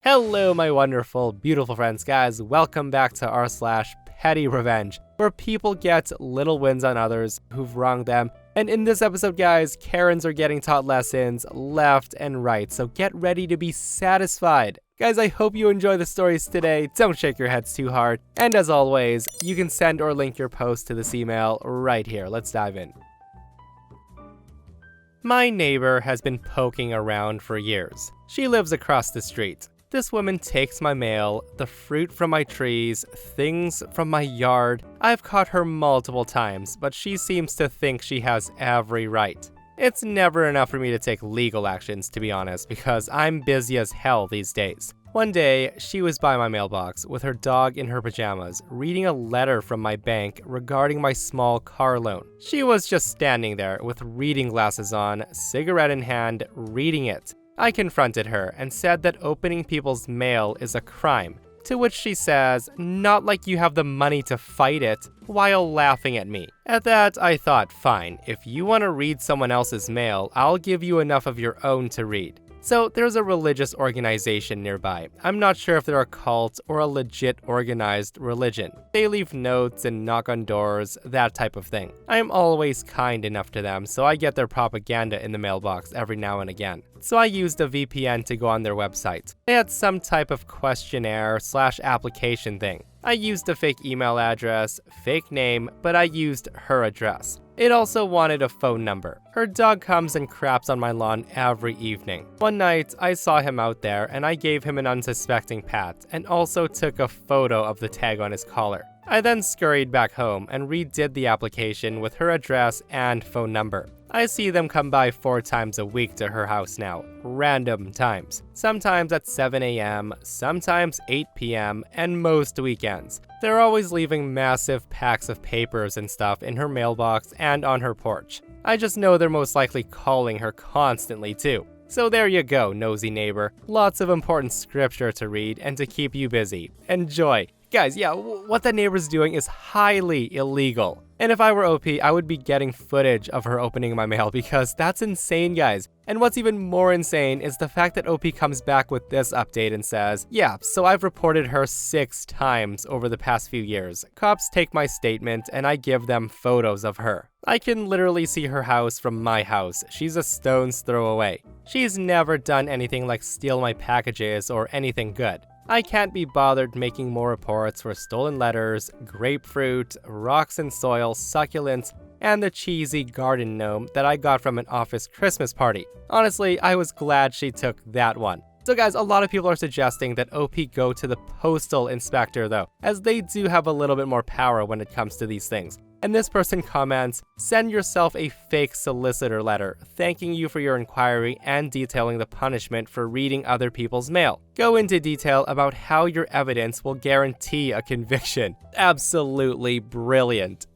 Hello, my wonderful, beautiful friends, guys. Welcome back to r/PettyRevenge, where people get little wins on others who've wronged them. And in this episode, guys, Karens are getting taught lessons left and right, so get ready to be satisfied. Guys, I hope you enjoy the stories today. Don't shake your heads too hard. And as always, you can send or link your post to this email right here. Let's dive in. My neighbor has been poking around for years. She lives across the street. This woman takes my mail, the fruit from my trees, things from my yard. I've caught her multiple times, but she seems to think she has every right. It's never enough for me to take legal actions, to be honest, because I'm busy as hell these days. One day, she was by my mailbox with her dog in her pajamas, reading a letter from my bank regarding my small car loan. She was just standing there with reading glasses on, cigarette in hand, reading it. I confronted her and said that opening people's mail is a crime, to which she says, "Not like you have the money to fight it," while laughing at me. At that, I thought, fine, if you want to read someone else's mail, I'll give you enough of your own to read. So there's a religious organization nearby. I'm not sure if they're a cult or a legit organized religion. They leave notes and knock on doors, that type of thing. I am always kind enough to them, so I get their propaganda in the mailbox every now and again. So I used a VPN to go on their website. They had some type of questionnaire/application thing. I used a fake email address, fake name, but I used her address. It also wanted a phone number. Her dog comes and craps on my lawn every evening. One night, I saw him out there and I gave him an unsuspecting pat and also took a photo of the tag on his collar. I then scurried back home and redid the application with her address and phone number. I see them come by 4 times a week to her house now, random times. Sometimes at 7 a.m., sometimes 8 p.m., and most weekends. They're always leaving massive packs of papers and stuff in her mailbox and on her porch. I just know they're most likely calling her constantly too. So there you go, nosy neighbor. Lots of important scripture to read and to keep you busy. Enjoy. Guys, yeah, what that neighbor's doing is highly illegal. And if I were OP, I would be getting footage of her opening my mail because that's insane, guys. And what's even more insane is the fact that OP comes back with this update and says, yeah, so I've reported her 6 times over the past few years. Cops take my statement and I give them photos of her. I can literally see her house from my house. She's a stone's throw away. She's never done anything like steal my packages or anything good. I can't be bothered making more reports for stolen letters, grapefruit, rocks and soil, succulents, and the cheesy garden gnome that I got from an office Christmas party. Honestly, I was glad she took that one. So guys, a lot of people are suggesting that OP go to the postal inspector though, as they do have a little bit more power when it comes to these things. And this person comments, send yourself a fake solicitor letter, thanking you for your inquiry and detailing the punishment for reading other people's mail. Go into detail about how your evidence will guarantee a conviction. Absolutely brilliant.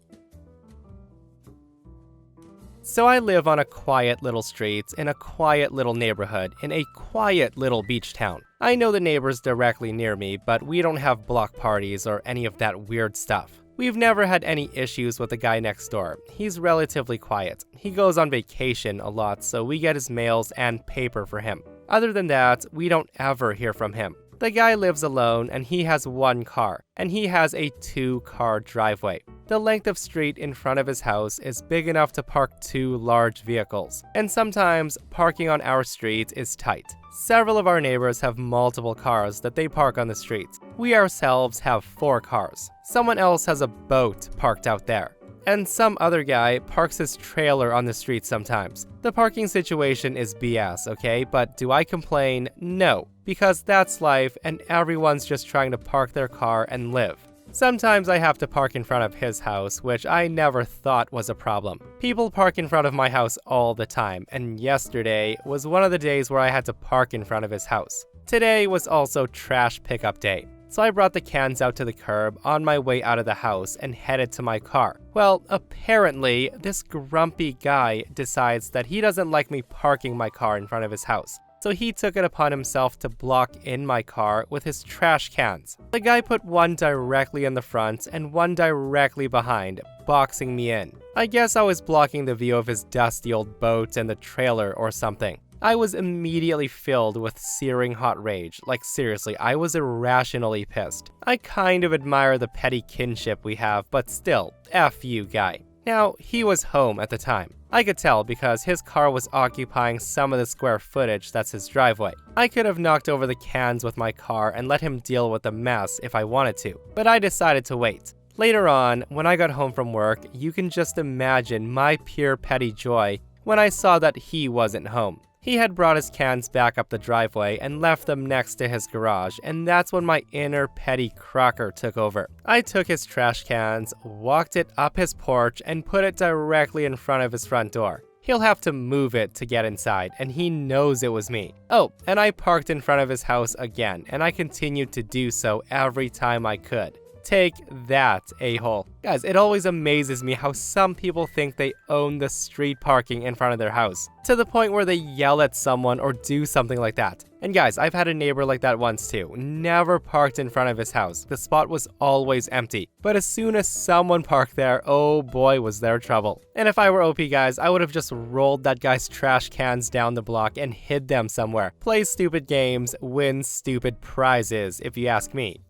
So I live on a quiet little street in a quiet little neighborhood in a quiet little beach town. I know the neighbors directly near me, but we don't have block parties or any of that weird stuff. We've never had any issues with the guy next door. He's relatively quiet. He goes on vacation a lot, so we get his mails and paper for him. Other than that, we don't ever hear from him. The guy lives alone and he has 1 car, and he has a 2-car driveway. The length of street in front of his house is big enough to park 2 large vehicles, and sometimes parking on our street is tight. Several of our neighbors have multiple cars that they park on the street. We ourselves have 4 cars. Someone else has a boat parked out there. And some other guy parks his trailer on the street sometimes. The parking situation is BS, okay? But do I complain? No, because that's life and everyone's just trying to park their car and live. Sometimes I have to park in front of his house, which I never thought was a problem. People park in front of my house all the time, and yesterday was one of the days where I had to park in front of his house. Today was also trash pickup day. So I brought the cans out to the curb on my way out of the house and headed to my car. Well, apparently, this grumpy guy decides that he doesn't like me parking my car in front of his house. So he took it upon himself to block in my car with his trash cans. The guy put one directly in the front and one directly behind, boxing me in. I guess I was blocking the view of his dusty old boat and the trailer or something. I was immediately filled with searing hot rage. Like seriously, I was irrationally pissed. I kind of admire the petty kinship we have, but still, F you, guy. Now, he was home at the time. I could tell because his car was occupying some of the square footage that's his driveway. I could have knocked over the cans with my car and let him deal with the mess if I wanted to, but I decided to wait. Later on, when I got home from work, you can just imagine my pure petty joy when I saw that he wasn't home. He had brought his cans back up the driveway and left them next to his garage, and that's when my inner petty crocker took over. I took his trash cans, walked it up his porch, and put it directly in front of his front door. He'll have to move it to get inside, and he knows it was me. Oh, and I parked in front of his house again, and I continued to do so every time I could. Take that, a-hole. Guys, it always amazes me how some people think they own the street parking in front of their house, to the point where they yell at someone or do something like that. And guys, I've had a neighbor like that once too. Never parked in front of his house. The spot was always empty. But as soon as someone parked there, oh boy was there trouble. And if I were OP guys, I would have just rolled that guy's trash cans down the block and hid them somewhere. Play stupid games, win stupid prizes, if you ask me.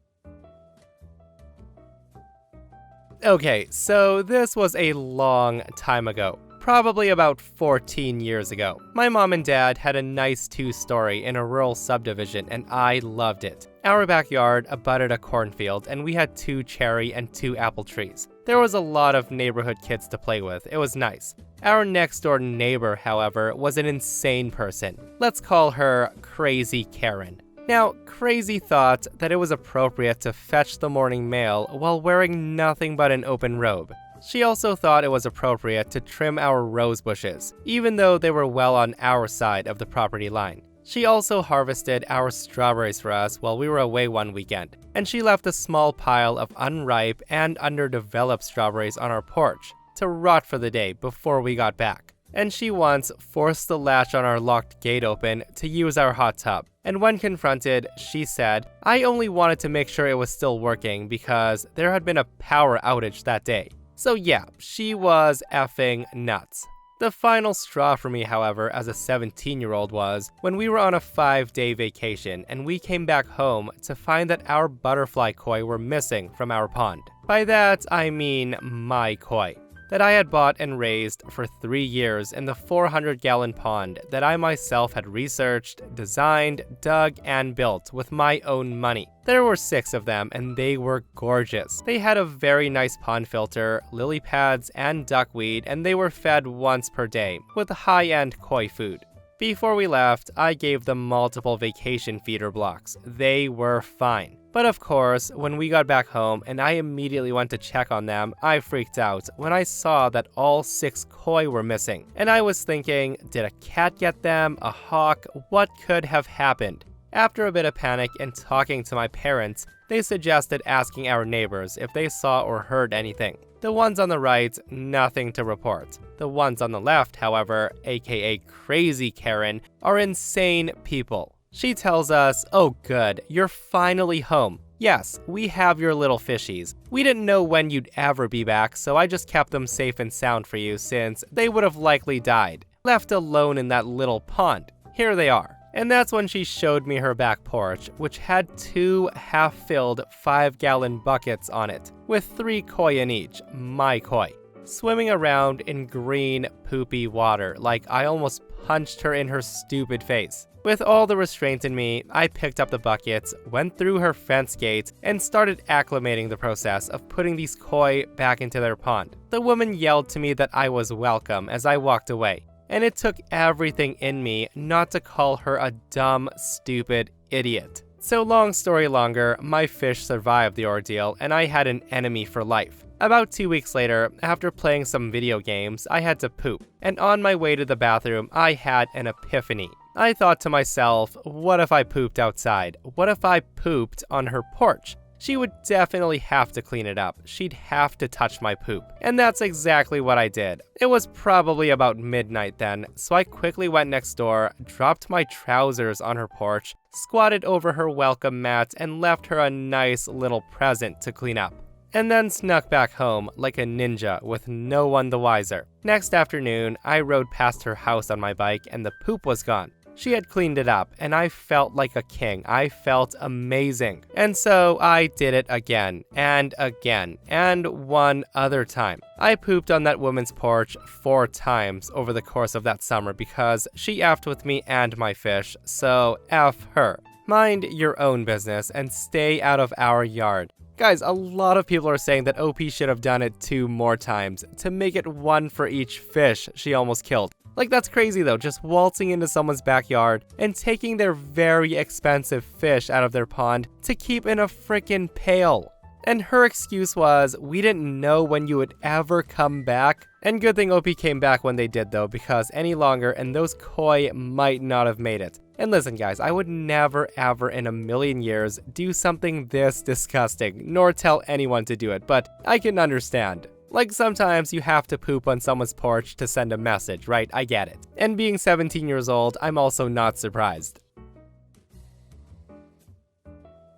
Okay, so this was a long time ago, probably about 14 years ago. My mom and dad had a nice two-story in a rural subdivision, and I loved it. Our backyard abutted a cornfield, and we had 2 cherry and 2 apple trees. There was a lot of neighborhood kids to play with. It was nice. Our next-door neighbor, however, was an insane person. Let's call her Crazy Karen. Now, Crazy thought that it was appropriate to fetch the morning mail while wearing nothing but an open robe. She also thought it was appropriate to trim our rose bushes, even though they were well on our side of the property line. She also harvested our strawberries for us while we were away one weekend, and she left a small pile of unripe and underdeveloped strawberries on our porch to rot for the day before we got back. And she once forced the latch on our locked gate open to use our hot tub. And when confronted, she said, I only wanted to make sure it was still working because there had been a power outage that day. So yeah, she was effing nuts. The final straw for me, however, as a 17-year-old was when we were on a 5-day vacation and we came back home to find that our butterfly koi were missing from our pond. By that, I mean my koi, that I had bought and raised for 3 years in the 400-gallon pond that I myself had researched, designed, dug, and built with my own money. There were 6 of them, and they were gorgeous. They had a very nice pond filter, lily pads, and duckweed, and they were fed once per day with high-end koi food. Before we left, I gave them multiple vacation feeder blocks. They were fine. But of course, when we got back home and I immediately went to check on them, I freaked out when I saw that all 6 koi were missing. And I was thinking, did a cat get them? A hawk? What could have happened? After a bit of panic and talking to my parents, they suggested asking our neighbors if they saw or heard anything. The ones on the right, nothing to report. The ones on the left, however, aka Crazy Karen, are insane people. She tells us, oh good, you're finally home. Yes, we have your little fishies. We didn't know when you'd ever be back, so I just kept them safe and sound for you since they would have likely died, left alone in that little pond. Here they are. And that's when she showed me her back porch, which had 2 half-filled 5-gallon buckets on it, with 3 koi in each, my koi, swimming around in green, poopy water like I almost punched her in her stupid face. With all the restraint in me, I picked up the buckets, went through her fence gate, and started acclimating the process of putting these koi back into their pond. The woman yelled to me that I was welcome as I walked away, and it took everything in me not to call her a dumb, stupid idiot. So long story longer, my fish survived the ordeal, and I had an enemy for life. About 2 weeks later, after playing some video games, I had to poop, and on my way to the bathroom, I had an epiphany. I thought to myself, what if I pooped outside? What if I pooped on her porch? She would definitely have to clean it up. She'd have to touch my poop. And that's exactly what I did. It was probably about midnight then, so I quickly went next door, dropped my trousers on her porch, squatted over her welcome mat, and left her a nice little present to clean up. And then snuck back home like a ninja with no one the wiser. Next afternoon, I rode past her house on my bike and the poop was gone. She had cleaned it up, and I felt like a king. I felt amazing. And so I did it again, and one other time. I pooped on that woman's porch 4 times over the course of that summer because she effed with me and my fish, so F her. Mind your own business and stay out of our yard. Guys, a lot of people are saying that OP should have done it 2 more times to make it 1 for each fish she almost killed. Like, that's crazy though, just waltzing into someone's backyard and taking their very expensive fish out of their pond to keep in a frickin' pail. And her excuse was, we didn't know when you would ever come back. And good thing OP came back when they did though, because any longer and those koi might not have made it. And listen guys, I would never ever in a million years do something this disgusting, nor tell anyone to do it, but I can understand. Like, sometimes you have to poop on someone's porch to send a message, right? I get it. And being 17 years old, I'm also not surprised.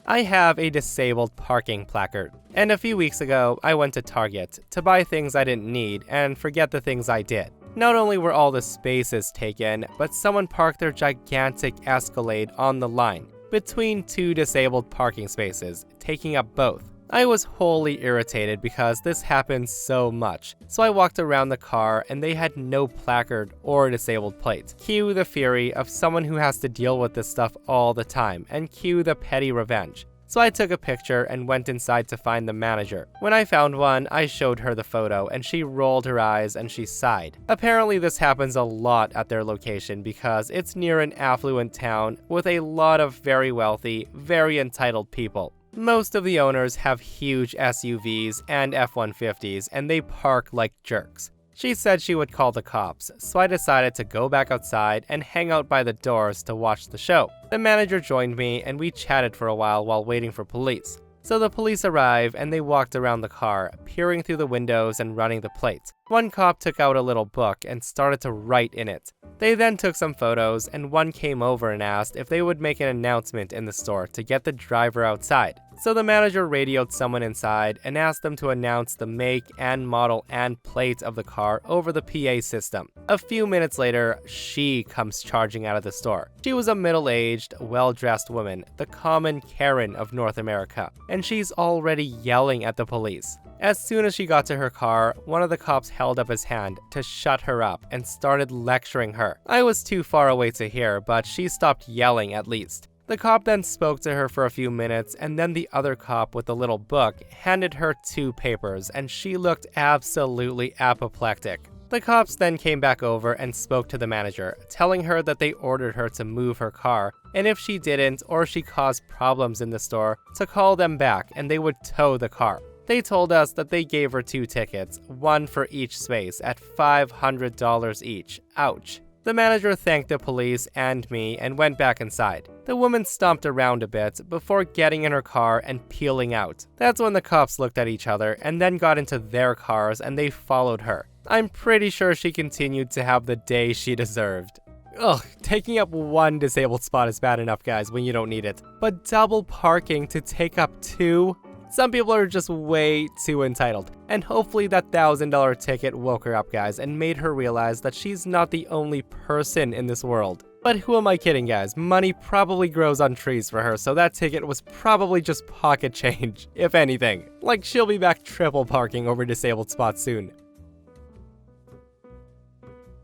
I have a disabled parking placard. And a few weeks ago, I went to Target to buy things I didn't need and forget the things I did. Not only were all the spaces taken, but someone parked their gigantic Escalade on the line between 2 disabled parking spaces, taking up both. I was wholly irritated because this happens so much, so I walked around the car and they had no placard or disabled plate. Cue the fury of someone who has to deal with this stuff all the time, and cue the petty revenge. So I took a picture and went inside to find the manager. When I found one, I showed her the photo and she rolled her eyes and she sighed. Apparently this happens a lot at their location because it's near an affluent town with a lot of very wealthy, very entitled people. Most of the owners have huge SUVs and F-150s and they park like jerks. She said she would call the cops, so I decided to go back outside and hang out by the doors to watch the show. The manager joined me and we chatted for a while waiting for police. So the police arrive and they walked around the car, peering through the windows and running the plates. One cop took out a little book and started to write in it. They then took some photos and one came over and asked if they would make an announcement in the store to get the driver outside. So the manager radioed someone inside and asked them to announce the make and model and plate of the car over the PA system. A few minutes later, she comes charging out of the store. She was a middle-aged, well-dressed woman, the common Karen of North America, and she's already yelling at the police. As soon as she got to her car, one of the cops held up his hand to shut her up and started lecturing her. I was too far away to hear, but she stopped yelling at least. The cop then spoke to her for a few minutes, and then the other cop with the little book handed her 2 papers, and she looked absolutely apoplectic. The cops then came back over and spoke to the manager, telling her that they ordered her to move her car, and if she didn't or she caused problems in the store, to call them back and they would tow the car. They told us that they gave her 2 tickets, 1 for each space, at $500 each. Ouch. The manager thanked the police and me and went back inside. The woman stomped around a bit before getting in her car and peeling out. That's when the cops looked at each other and then got into their cars and they followed her. I'm pretty sure she continued to have the day she deserved. Ugh, taking up 1 disabled spot is bad enough, guys, when you don't need it. But double parking to take up 2? Some people are just way too entitled, and hopefully that $1,000 ticket woke her up, guys, and made her realize that she's not the only person in this world. But who am I kidding, guys? Money probably grows on trees for her, so that ticket was probably just pocket change, if anything. Like, she'll be back triple parking over disabled spots soon.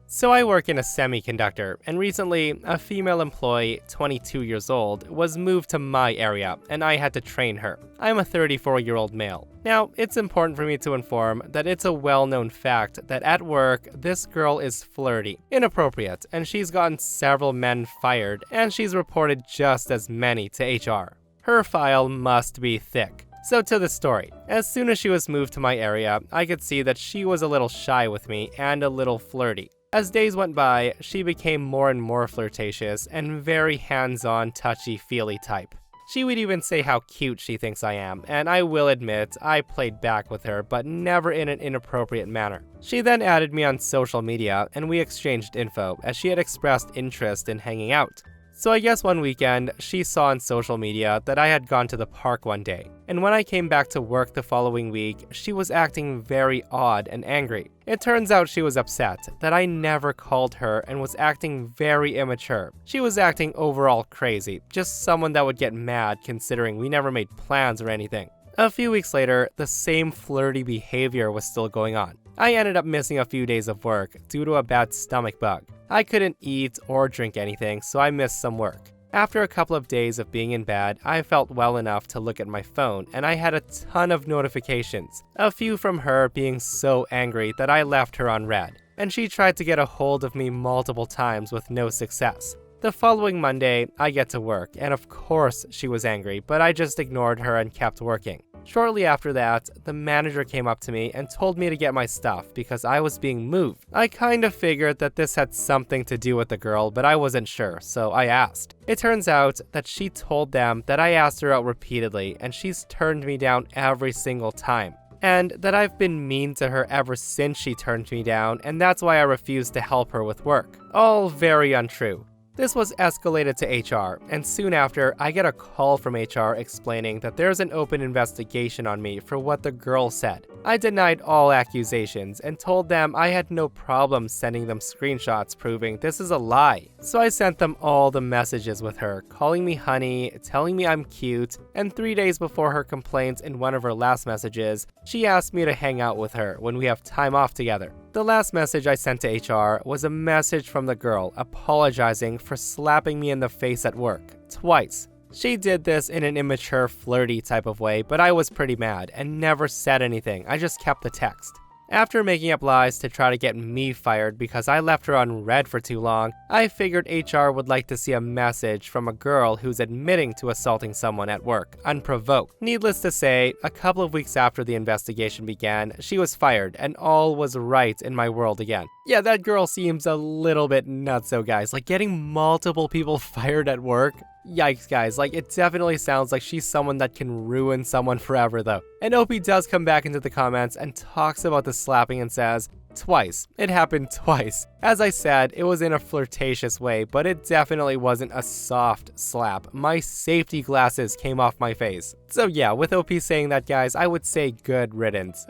So I work in a semiconductor, and recently, a female employee, 22 years old, was moved to my area, and I had to train her. I'm a 34-year-old male. Now, it's important for me to inform that it's a well-known fact that at work, this girl is flirty, inappropriate, and she's gotten several men fired, and she's reported just as many to HR. Her file must be thick. So to the story. As soon as she was moved to my area, I could see that she was a little shy with me and a little flirty. As days went by, she became more and more flirtatious and very hands-on, touchy-feely type. She would even say how cute she thinks I am, and I will admit, I played back with her, but never in an inappropriate manner. She then added me on social media, and we exchanged info, as she had expressed interest in hanging out. So I guess one weekend, she saw on social media that I had gone to the park one day. And when I came back to work the following week, she was acting very odd and angry. It turns out she was upset that I never called her and was acting very immature. She was acting overall crazy, just someone that would get mad considering we never made plans or anything. A few weeks later, the same flirty behavior was still going on. I ended up missing a few days of work due to a bad stomach bug. I couldn't eat or drink anything, so I missed some work. After a couple of days of being in bed, I felt well enough to look at my phone, and I had a ton of notifications. A few from her being so angry that I left her on red, and she tried to get a hold of me multiple times with no success. The following Monday, I get to work, and of course she was angry, but I just ignored her and kept working. Shortly after that, the manager came up to me and told me to get my stuff because I was being moved. I kind of figured that this had something to do with the girl, but I wasn't sure, so I asked. It turns out that she told them that I asked her out repeatedly and she's turned me down every single time. And that I've been mean to her ever since she turned me down, and that's why I refused to help her with work. All very untrue. This was escalated to HR, and soon after, I get a call from HR explaining that there's an open investigation on me for what the girl said. I denied all accusations and told them I had no problem sending them screenshots proving this is a lie. So I sent them all the messages with her, calling me honey, telling me I'm cute, and 3 days before her complaint in one of her last messages, she asked me to hang out with her when we have time off together. The last message I sent to HR was a message from the girl apologizing for slapping me in the face at work, twice. She did this in an immature, flirty type of way, but I was pretty mad and never said anything. I just kept the text. After making up lies to try to get me fired because I left her on red for too long, I figured HR would like to see a message from a girl who's admitting to assaulting someone at work, unprovoked. Needless to say, a couple of weeks after the investigation began, she was fired and all was right in my world again. Yeah, that girl seems a little bit nutso, guys. Like, getting multiple people fired at work? Yikes, guys. Like, it definitely sounds like she's someone that can ruin someone forever, though. And OP does come back into the comments and talks about the slapping and says, twice. It happened twice. As I said, it was in a flirtatious way, but it definitely wasn't a soft slap. My safety glasses came off my face. So yeah, with OP saying that, guys, I would say good riddance.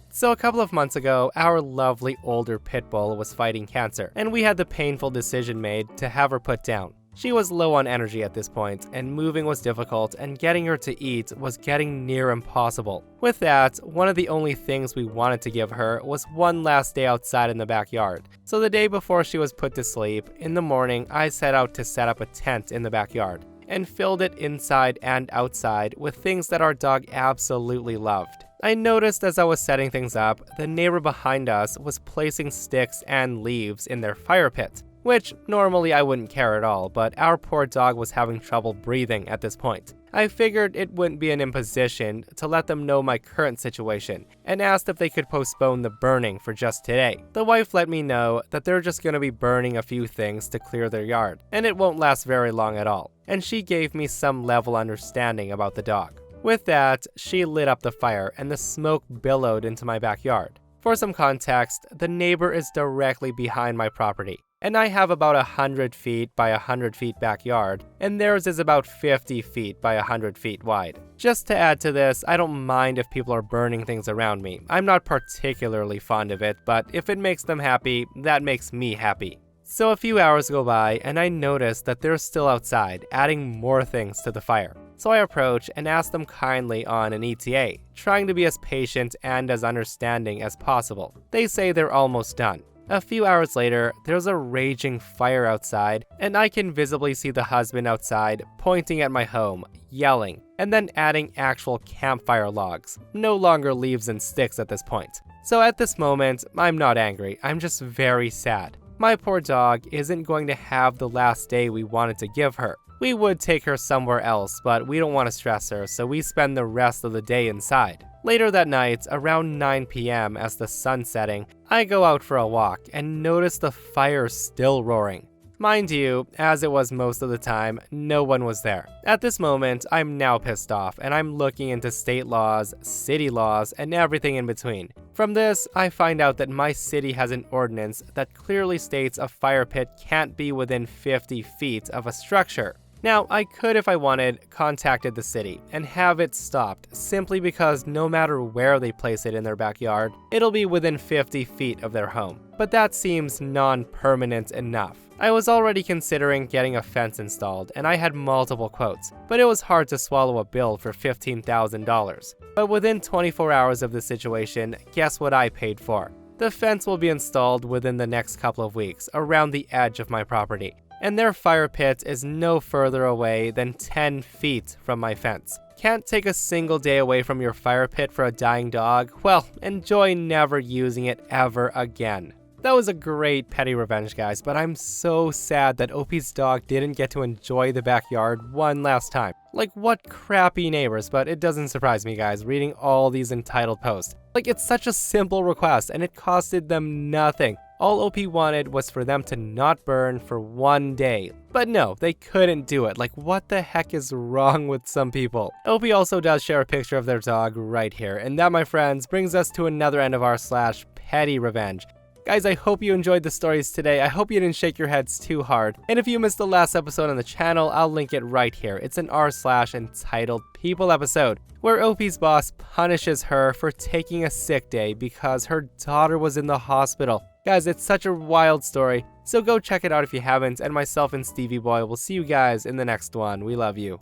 So a couple of months ago, our lovely older pit bull was fighting cancer, and we had the painful decision made to have her put down. She was low on energy at this point, and moving was difficult, and getting her to eat was getting near impossible. With that, one of the only things we wanted to give her was one last day outside in the backyard. So the day before she was put to sleep, in the morning, I set out to set up a tent in the backyard, and filled it inside and outside with things that our dog absolutely loved. I noticed as I was setting things up, the neighbor behind us was placing sticks and leaves in their fire pit, which normally I wouldn't care at all, but our poor dog was having trouble breathing at this point. I figured it wouldn't be an imposition to let them know my current situation, and asked if they could postpone the burning for just today. The wife let me know that they're just going to be burning a few things to clear their yard, and it won't last very long at all, and she gave me some level understanding about the dog. With that, she lit up the fire and the smoke billowed into my backyard. For some context, the neighbor is directly behind my property, and I have about 100 feet by 100 feet backyard, and theirs is about 50 feet by 100 feet wide. Just to add to this, I don't mind if people are burning things around me. I'm not particularly fond of it, but if it makes them happy, that makes me happy. So a few hours go by, and I notice that they're still outside, adding more things to the fire. So I approach and ask them kindly on an ETA, trying to be as patient and as understanding as possible. They say they're almost done. A few hours later, there's a raging fire outside, and I can visibly see the husband outside, pointing at my home, yelling, and then adding actual campfire logs, no longer leaves and sticks at this point. So at this moment, I'm not angry, I'm just very sad. My poor dog isn't going to have the last day we wanted to give her. We would take her somewhere else, but we don't want to stress her, so we spend the rest of the day inside. Later that night, around 9 p.m. as the sun's setting, I go out for a walk and notice the fire still roaring. Mind you, as it was most of the time, no one was there. At this moment, I'm now pissed off, and I'm looking into state laws, city laws, and everything in between. From this, I find out that my city has an ordinance that clearly states a fire pit can't be within 50 feet of a structure. Now, I could, if I wanted, contacted the city and have it stopped simply because no matter where they place it in their backyard, it'll be within 50 feet of their home. But that seems non-permanent enough. I was already considering getting a fence installed, and I had multiple quotes, but it was hard to swallow a bill for $15,000. But within 24 hours of the situation, guess what I paid for? The fence will be installed within the next couple of weeks, around the edge of my property, and their fire pit is no further away than 10 feet from my fence. Can't take a single day away from your fire pit for a dying dog? Well, enjoy never using it ever again. That was a great petty revenge, guys, but I'm so sad that OP's dog didn't get to enjoy the backyard one last time. Like, what crappy neighbors, but it doesn't surprise me, guys, reading all these entitled posts. Like, it's such a simple request, and it costed them nothing. All OP wanted was for them to not burn for one day. But no, they couldn't do it. Like, what the heck is wrong with some people? OP also does share a picture of their dog right here, and that, my friends, brings us to another end of r/petty revenge. Guys, I hope you enjoyed the stories today. I hope you didn't shake your heads too hard. And if you missed the last episode on the channel, I'll link it right here. It's an r/entitled people episode, where OP's boss punishes her for taking a sick day because her daughter was in the hospital. Guys, it's such a wild story, so go check it out if you haven't, and myself and Stevie Boy will see you guys in the next one. We love you.